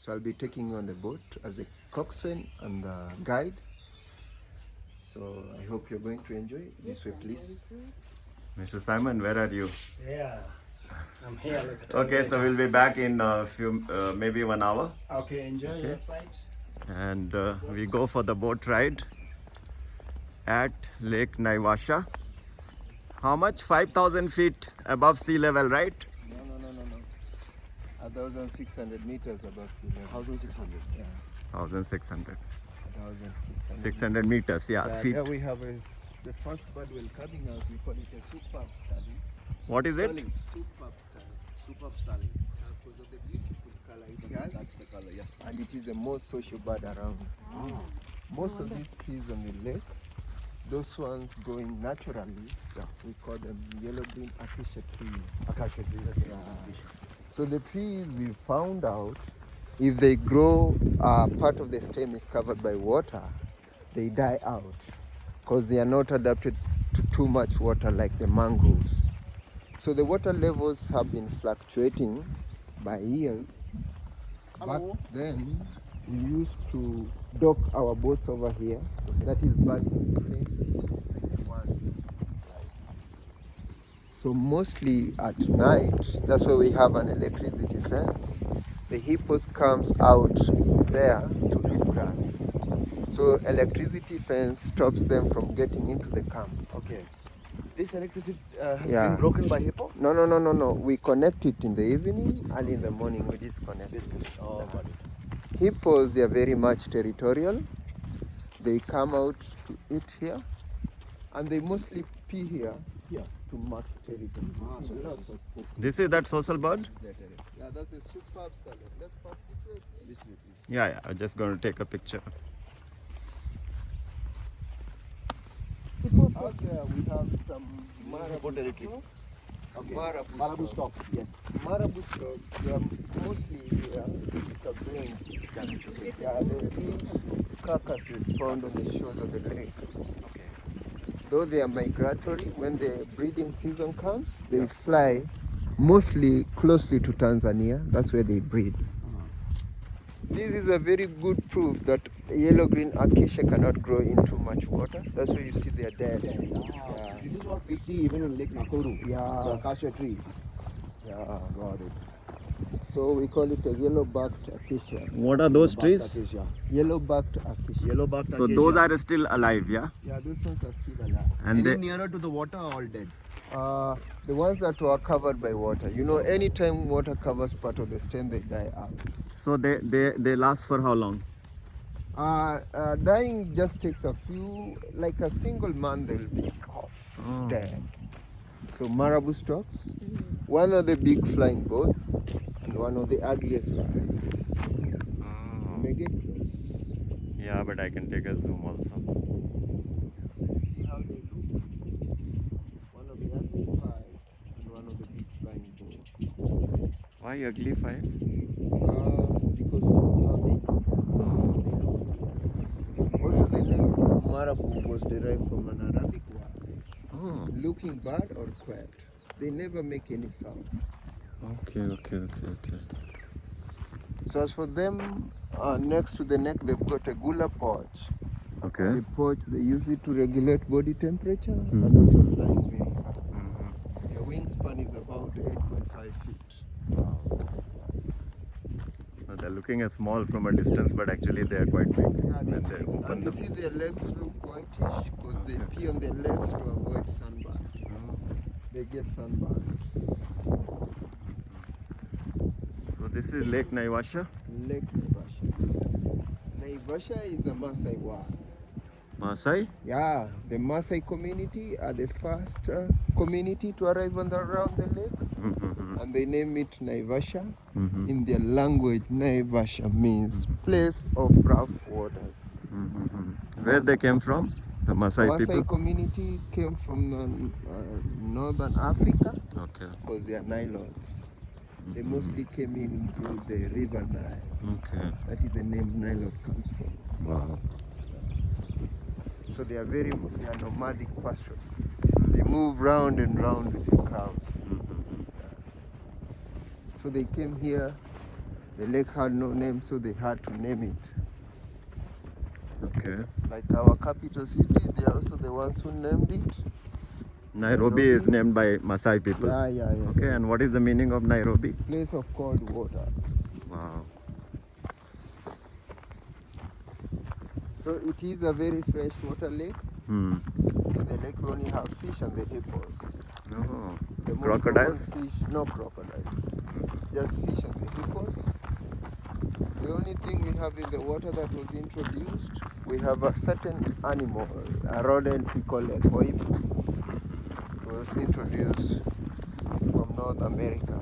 So I'll be taking you on the boat as a coxswain and the guide. So I hope you're going to enjoy. This way, please. Mr. Simon, where are you? Yeah, I'm here. Look at Okay, so we'll be back in maybe 1 hour. Okay, enjoy your flight. And we go for the boat ride at Lake Naivasha. How much? 5,000 feet above sea level, right? No. 1,600 meters above sea level. 1,600? Yeah. 1,600. 1,600. 600 meters, yeah, feet. Here we have the first bird welcoming us. We call it a superb starling. What is it? Superb starling. Superb starling. Because of the beautiful color it has. That's the color, yeah. And it is the most social bird around. Oh. Most of these trees on the lake, those ones growing naturally, we call them yellow-green acacia trees. Acacia trees. Yeah. So the trees, we found out, if they grow, part of the stem is covered by water, they die out because they are not adapted to too much water like the mangroves. So the water levels have been fluctuating by years. Back then, we used to dock our boats over here. That is back in 2021. So mostly at night, that's why we have an electricity fence. The hippos comes out there to eat grass. So electricity fence stops them from getting into the camp. Okay. This electricity has been broken by hippo? No. We connect it in the evening and in the morning we disconnect it. Oh, got it. Hippos, they are very much territorial. They come out to eat here and they mostly pee here to mark territory. This is that social bird? Yeah, that's a superb starling. Let's pass this way, please. This way, please. Yeah, I'm just going to take a picture. Out there we have some marabou stock. Yes. Marabou stocks, they are mostly here. They are the carcasses found on the shores of the lake. Okay. Though they are migratory, when the breeding season comes, they fly mostly closely to Tanzania. That's where they breed. This is a very good proof that yellow-green acacia cannot grow in too much water. That's why you see they are dead. Yeah. This is what we see even in Lake Nakuru. Yeah. The acacia trees. Yeah, got it. So we call it a yellow-backed acacia. What are those trees? Acacia. Yellow-backed acacia. Yellow-backed So acacia. those are still alive, yeah? Yeah, those ones are still alive. And Any they, nearer to the water are all dead. The ones that were covered by water. You know, anytime water covers part of the stem, they die out. so they last for how long? Dying just takes a few, like a single month they'll be off, dead. So marabou stocks, one of the big flying boats, and one of the ugliest flying. May get close. Yeah, but I can take a zoom also. See how they look? One of the ugly five and one of the big flying boats. Why ugly five? Because of how they look. Also, the name marabou was derived from an Arabic word, looking bad or quiet. They never make any sound. Okay. So as for them, next to the neck, they've got a gula pouch. Okay. The pouch, they use it to regulate body temperature and also flying very high. Their wingspan is about 8.5 feet. So they're looking small from a distance, but actually they are quite big. When they open And you them. see their legs look whitish because they pee on their legs to avoid sunburn. They get sunburned. So this is Lake Naivasha. Lake Naivasha. Naivasha is a Maasai word. Maasai? Yeah, the Maasai community are the first community to arrive around the lake. And they name it Naivasha. In their language, Naivasha means place of rough waters. Where they came from? The Maasai people? Maasai community came from northern Africa Okay. because they are Nilotes. They mostly came in through the river Nile. Okay. That is the name Nilote comes from. Wow. So they are nomadic pastoralists. They move round and round with the cows. So they came here The lake had no name, so they had to name it. Okay. Like our capital city, they are also the ones who named it. Nairobi is named by Maasai people. Yeah. Okay, and what is the meaning of Nairobi? Place of cold water. Wow. So it is a very freshwater lake. Hmm. In the lake we only have fish and the hippos. Oh. The most Crocodiles? common fish, no crocodiles. Just fish and the hippos. The only thing we have in the water that was introduced, we have a certain animal, a rodent we call a koibu. It was introduced from North America.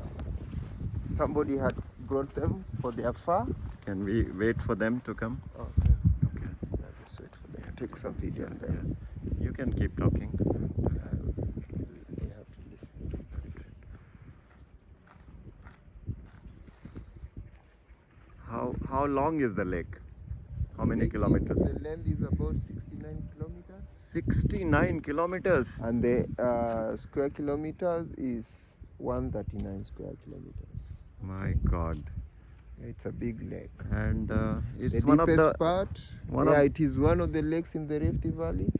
Somebody had brought them for their fur. Can we wait for them to come? Okay. Okay. Yeah, just wait for them. Take some video on them. You can keep talking. They have to listen. How long is the lake? How many Lake kilometers? The length is about 69 kilometers. 69 kilometers. And the square kilometers is 139 square kilometers. My God. It's a big lake. And it's The one of deepest the part, it is one of the lakes in the Rift Valley,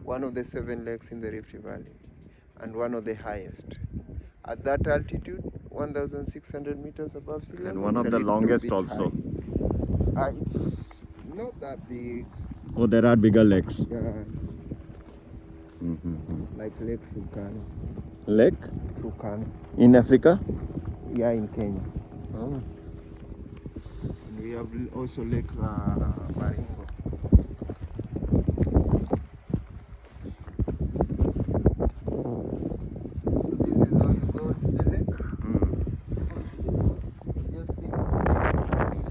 one of the 7 lakes in the Rift Valley, and one of the highest. At that altitude, 1,600 meters above sea level. and one it's of a the little longest bit also. high. It's not that big. Oh, there are bigger lakes. Yeah, Mm-hmm. like Lake Turkana. Lake Turkana. in Africa? Yeah, in Kenya. Oh. And we have also Lake Baringo. This is how you go to the lake. Just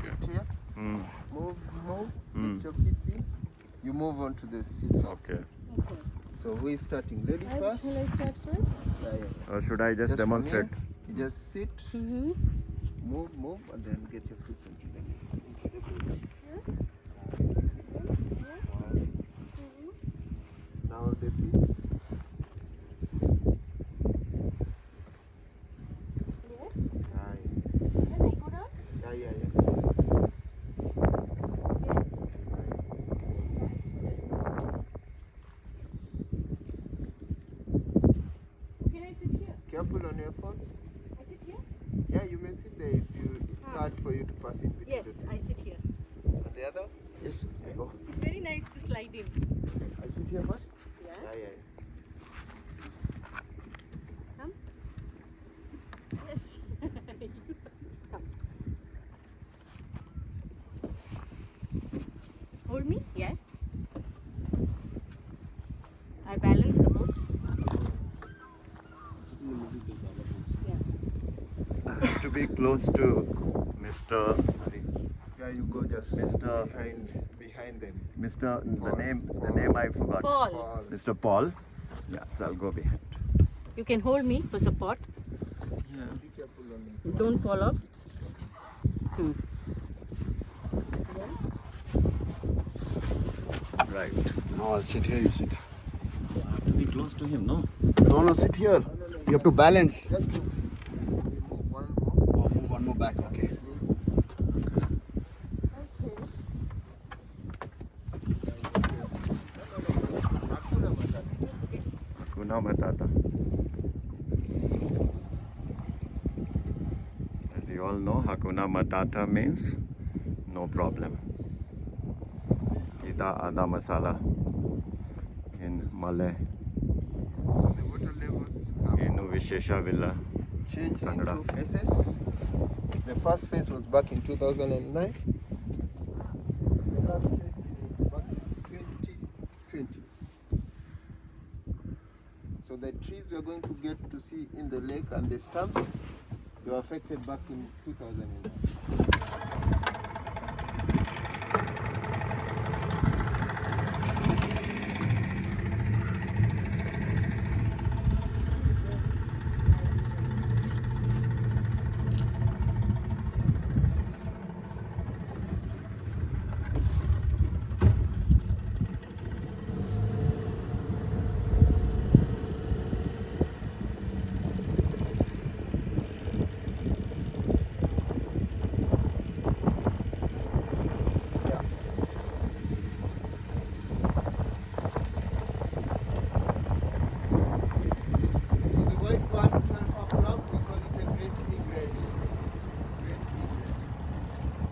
sit here, Mm. move, Mm. get your feet in. You move on to the seats. Okay. Okay. So who is starting? Lady first? Shall I start first? Yeah. Or should I just Just from demonstrate? here, you just sit, Mm-hmm. move, and then get your feet into the boat. Now the feet. Yes. Yeah. Then I go down? Yeah. Yes. Can I sit here? Careful on your phone. I sit here? Yeah, you may sit there if it's hard for you to pass in between Yes, the I sit here. And the other? Yes, I go. It's very nice to slide in. I sit here first? Yeah. Yeah. Come. Yes. You come. Hold me? Yes. I balance the boat. Yeah. I have to be close to Mr. Sorry. Yeah, you go just Mr. behind them. Mr. Paul. The name I forgot. Paul. Mr. Paul. Yes, I'll go behind. You can hold me for support. Yeah. Be careful on your Don't fall off. Right. No, I'll sit here, you sit. I have to be close to him, no? No, sit here. You have to balance. Just move one more. Oh, move one more back, okay. Please. Hakuna Matata. As you all know, Hakuna Matata means no problem. Ida Ada Masala in Malay. So the water levels have In Vishesha Villa. changed in Kannada. 2 phases. The first phase was back in 2009. The last phase is back in 2020. So the trees we are going to get to see in the lake and the stumps, they were affected back in 2009.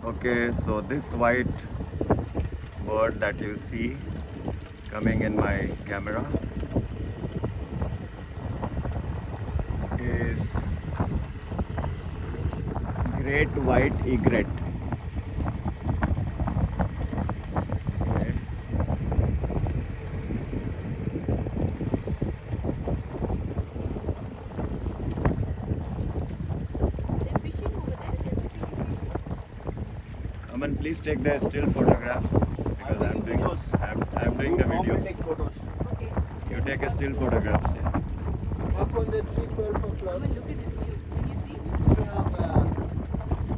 Okay, so this white bird that you see coming in my camera is great white egret. Okay. They're fishing over there. They're sitting. Aman, please take the still photographs because I'm doing the video. Take photos. Okay. You take a still photographs. Yeah. Up on the tree, 12 o'clock, Come and look at this view. Can you see? we have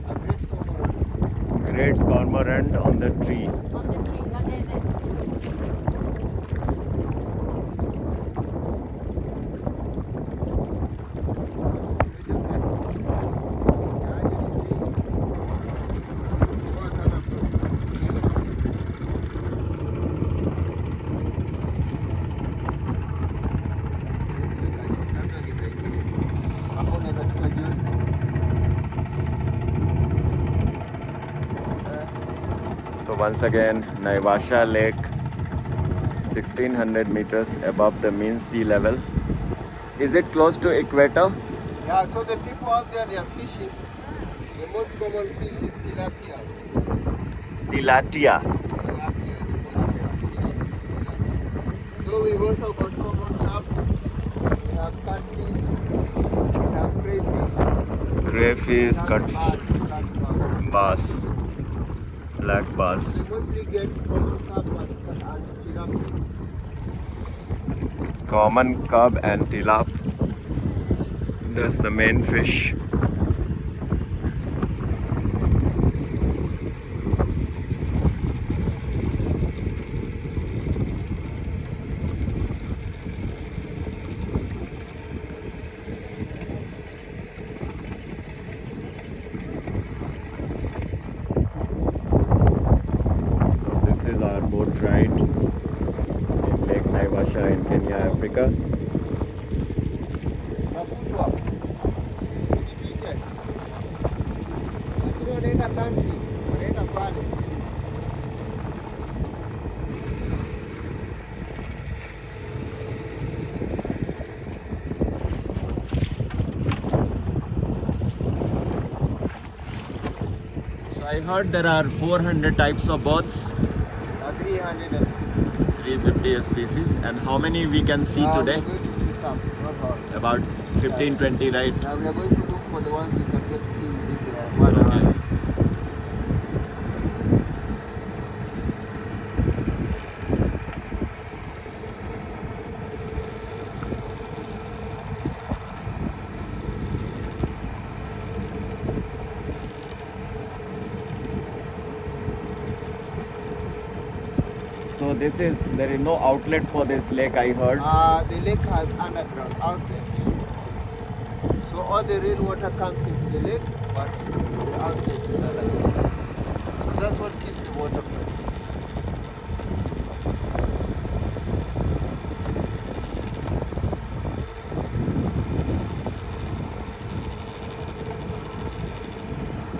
a great cormorant. Great cormorant on the tree. On the tree. Oh, there. So once again, Naivasha Lake, 1600 meters above the mean sea level. Is it close to equator? Yeah, so the people out there, they are fishing. The most common fish is tilapia. Tilapia. Tilapia, the most common fish is tilapia. Though we've also got common carp, we have catfish, we have crayfish, Crayfish, bass, catfish, bass, black bass. We mostly get common carp and tilapia. Common carp and tilap. That's the main fish. So this is our boat ride in Lake Naivasha in Kenya, Africa. Maputwa, ujifiche. Lakini wanaenda country, wanaenda pale. So I heard there are 400 types of birds, 350 species. 350 species, and how many we can see today? We are going to see some, not all. About 15, 20, right? Now we are going to look for the ones we can get to see within the 1 hour. Okay. So there is no outlet for this lake, I heard. The lake has underground outlet. So all the rainwater comes into the lake, but the outlet is underground. So that's what keeps the water fresh.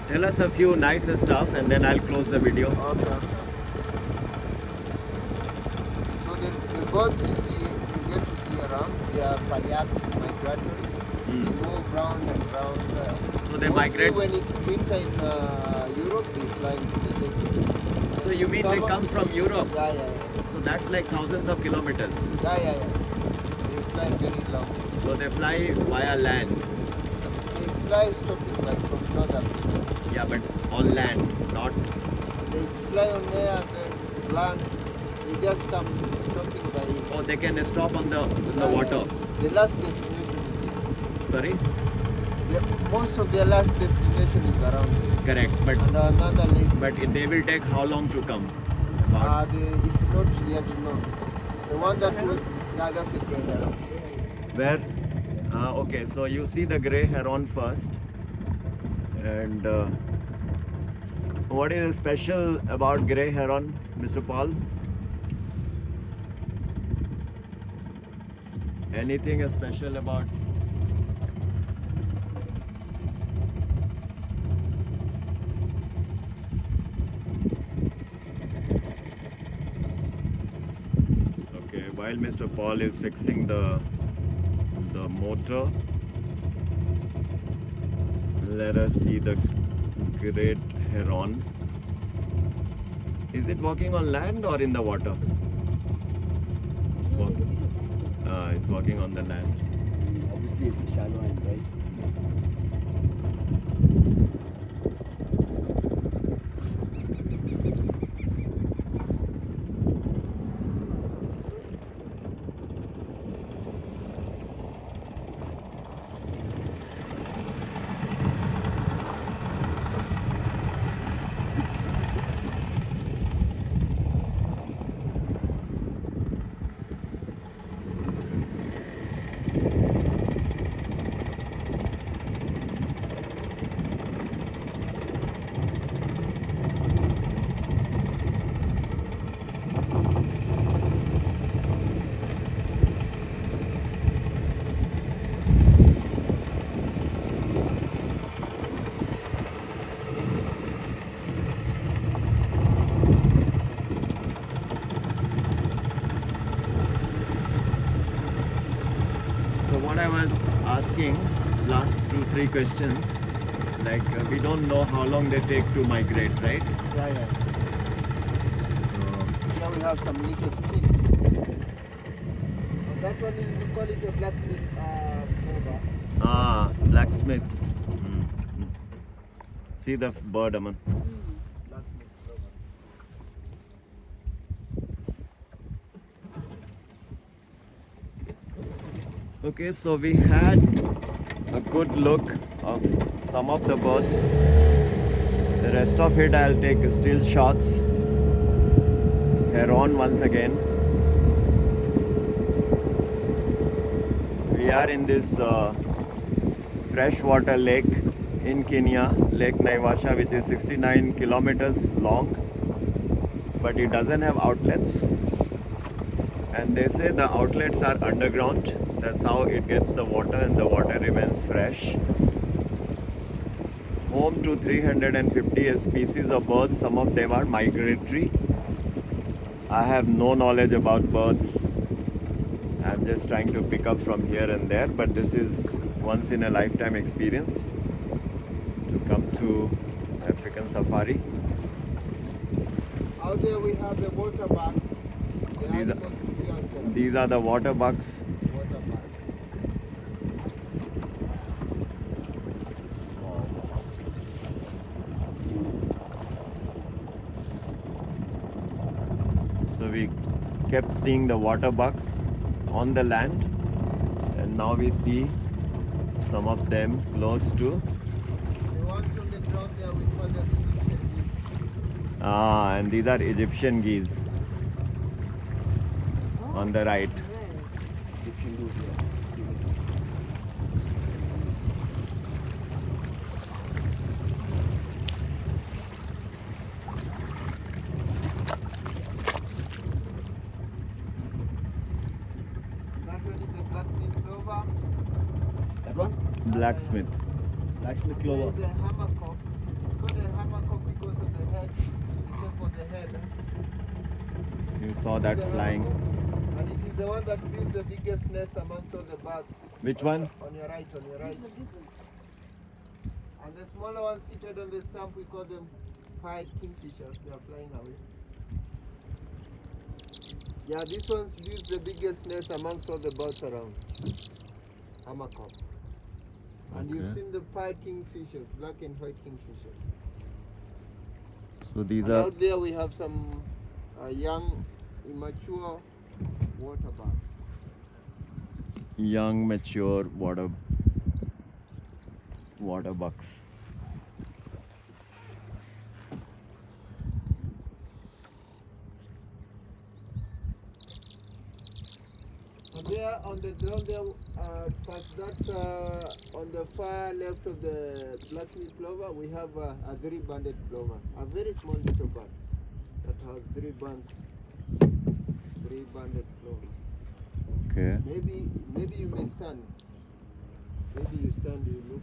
Tell us a few nice stuff and then I'll close the video. Okay. So the birds you get to see around, they are palearctic migratory. They move round and round. So they Mostly migrate? when it's winter in Europe, they fly into the lake. So you In mean they summer- come from Europe? Yeah. So that's like thousands of kilometers. Yeah. They fly very long distance. So they fly via land. They fly stopping by from North Africa. Yeah, but on land, not. They fly on air, then land. They just come stopping by. Oh, they can stop on the water. The last destination is here. Sorry? Most of their last destination is around here. Correct. But And another lake. they will take how long to come? It's not yet known. The one that will. Yeah, that's a grey heron. Where? Okay, so you see the grey heron first. And what is special about grey heron, Mr. Paul? Anything special about? while Mr. Paul is fixing the motor, let us see the great heron. Is it walking on land or in the water? It's walking on the land. Obviously, it's a shallow end, right? So what I was asking, last 2-3 questions, like we don't know how long they take to migrate, right? Yeah, yeah. So Here we have some little street. That one is, we call it a blacksmith clover. blacksmith. See the bird, Aman. Blacksmith clover. Okay, so we had a good look of some of the birds. The rest of it I'll take still shots. Heron once again. We are in this freshwater lake in Kenya, Lake Naivasha, which is 69 kilometers long, but it doesn't have outlets. And they say the outlets are underground. That's how it gets the water, and the water remains fresh. Home to 350 species of birds. Some of them are migratory. I have no knowledge about birds. I'm just trying to pick up from here and there, but this is once in a lifetime experience to come to African safari. Out there we have the water bugs. The These are- animals you see out there. These are the water bugs. Water bugs. So we kept seeing the water bugs on the land, and now we see some of them close to. The ones on the ground there we call them Egyptian geese. And these are Egyptian geese on the right. Egyptian goose, yeah. That one is a blacksmith clover. That one? Blacksmith. Blacksmith There clover. is a hammercock. It's called a hammercock because of the head, the shape of the head. You saw that The flying. hammercock. And it is the one that builds the biggest nest amongst all the birds. Which one? On your right, on your right. And the smaller ones seated on the stump, we call them pied kingfishers. They are flying away. Yeah, this one builds the biggest nest amongst all the birds around. Hammercock. And you've Okay. seen the pied kingfishers, black and white kingfishers. So these And are out there we have some young, immature water bugs. young, mature water bugs. And there on the ground there, past that, on the far left of the blacksmith plover, we have a three-banded plover, a very small little bird that has 3 bands, three-banded plover. Okay. Maybe you may stand. Maybe you stand, you look.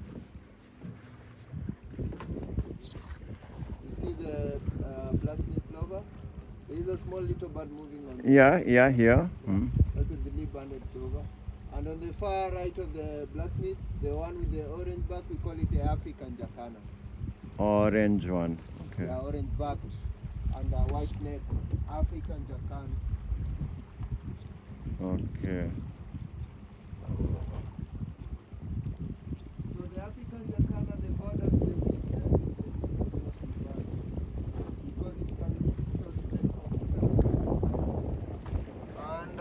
You see the blacksmith plover? There is a small little bird moving on. Yeah, here. A banded plover. And on the far right of the blacksmith, the one with the orange back, we call it the African jacana. Orange one. Okay. Yeah, orange backed and a white snake, African jacana. Okay. So the African jacana, the borders, the weakness is the because it can live short length of time. And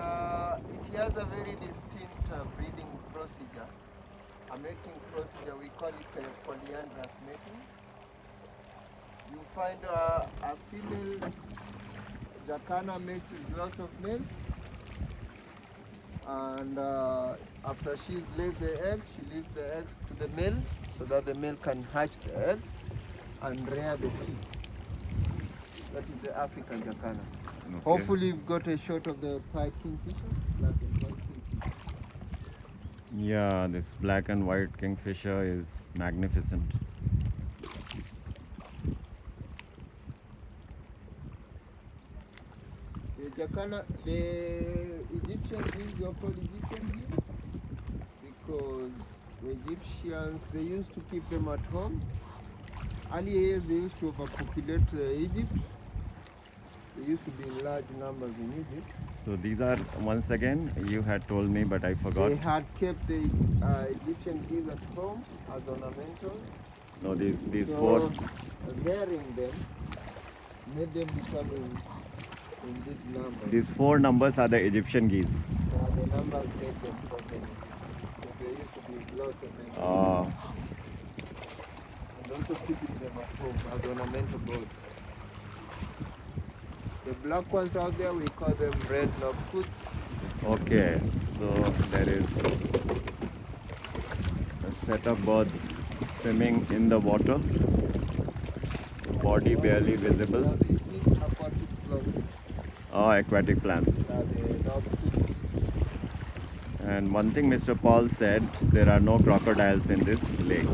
it has a very distinct breeding procedure, a mating procedure. We call it polyandrous mating. You find a female jacana mates with lots of males, and after she's laid the eggs, she leaves the eggs to the male so that the male can hatch the eggs and rear the chicks. That is the African jacana. Okay. Hopefully you've got a shot of the pipe kingfisher, black and white kingfisher. Yeah, this black and white kingfisher is magnificent. The jacana, the Egyptian geese are called Egyptian geese because the Egyptians, they used to keep them at home. Early years they used to overpopulate Egypt. They used to be in large numbers in Egypt. So these are, once again, you had told me, but I forgot. They had kept the Egyptian geese at home as ornamentals. No, these So four. rearing them made them become in big numbers. These four numbers are the Egyptian geese. The numbers made them problem. So there used to be lots of them. And also keeping them at home as ornamental birds. The black ones out there, we call them red lobcoots. Okay, so there is a set of birds swimming in the water. Body barely visible. They eat aquatic plants. Aquatic plants. The lobcoots. And one thing Mr. Paul said, there are no crocodiles in this lake.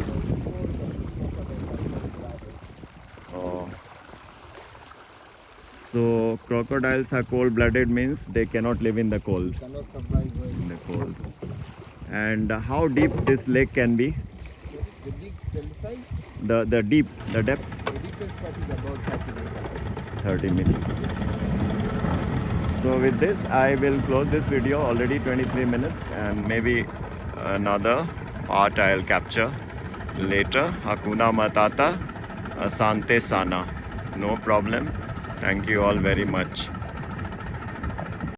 Oh. So crocodiles are cold-blooded, means they cannot live in the cold. Cannot survive well. In the cold. And how deep this lake can be? The size, The depth. the deepest part is about 30 meters. 30 meters. So with this, I will close this video. Already 23 minutes, and maybe another part I'll capture later. Hakuna Matata, Asante Sana. No problem. Thank you all very much.